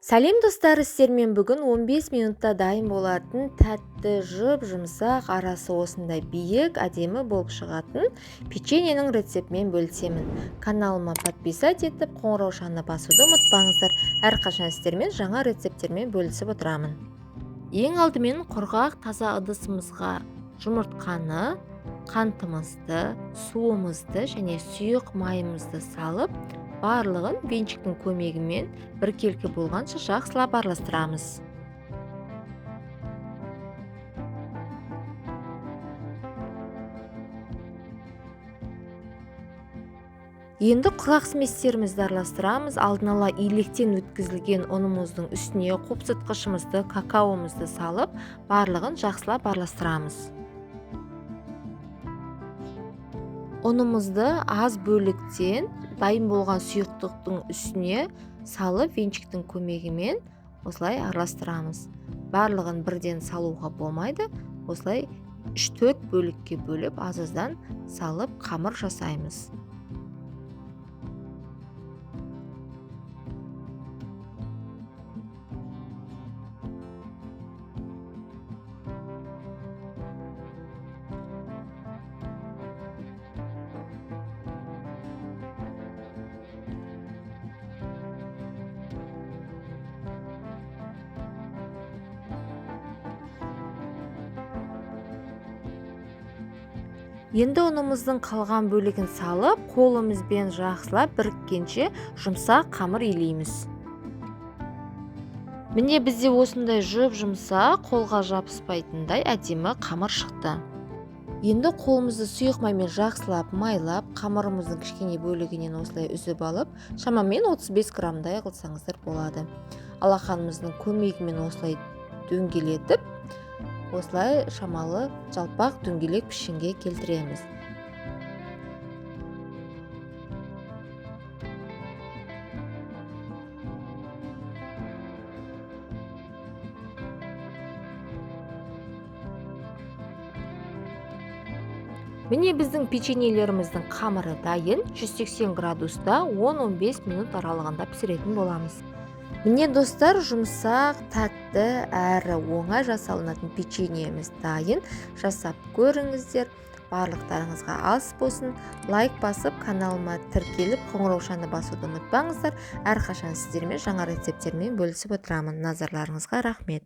Сәлем достар, сіздермен бүгін 15 минутта дайын болатын тәтті, жұп-жұмсақ, арасы осындай биік, әдемі болып шығатын печеньенің рецептімен бөлісемін. Каналыма подписать етіп, қоңыраушаны басуды ұмытпаңыздар. Әрқашан сіздермен жаңа рецепттермен бөлісіп отырамын. Ең алдымен құрғақ таза ыдысымызға жұмыртқаны, қантымызды, суымызды және сұйық майымызды салып, барлығын венчиктің көмегімен біркелкі болғанша жақсылап араластырамыз. Енді құрғақ сместерімізді араластырамыз. Алдын ала илектен өткізілген ұнымыздың үстіне қопсытқышымызды, какаомызды салып, барлығын жақсылап араластырамыз. Ұнымызды аз бөліктен дайын болған сұйықтықтың үстіне салып, венчиктің көмегімен осылай араластырамыз. Барлығын бірден салуға болмайды. Осылай 3-4 бөлікке бөліп, аз-аздан салып қамыр жасаймыз. Енді ұнымыздың қалған бөлігін салып, қолымызбен жақсылап біріккенше жұмсақ қамыр илейміз. Міне бізде осындай жұп-жұмсақ, қолға жабыспайтындай әдемі қамыр шықты. Енді қолымызды сұйық маймен жақсылап майлап, қамырымыздың кішкене бөлігінен осылай үзіп алып, шамамен 35 граммдай қылсаңыздар болады. Алақанымыздың көмегімен осылай дөңгелетіп, осылай шамалы жалпақ дөңгелек пішінге келтіреміз. Міне біздің печеньелеріміздің қамыры дайын. 180 градуста 10-15 минут аралығында пісіретін боламыз. Міне достар, жұмсақ, тәтті әрі оңай жасалынатын печеньеміз дайын. Жасап көріңіздер. Барлықтарыңызға ас болсын. Лайк басып, каналыма тіркеліп, қоңыраушаны басуды ұмытпаңыздар. Әрқашан сіздермен жаңа рецепттермен бөлісіп отырамын. Назарларыңызға рахмет.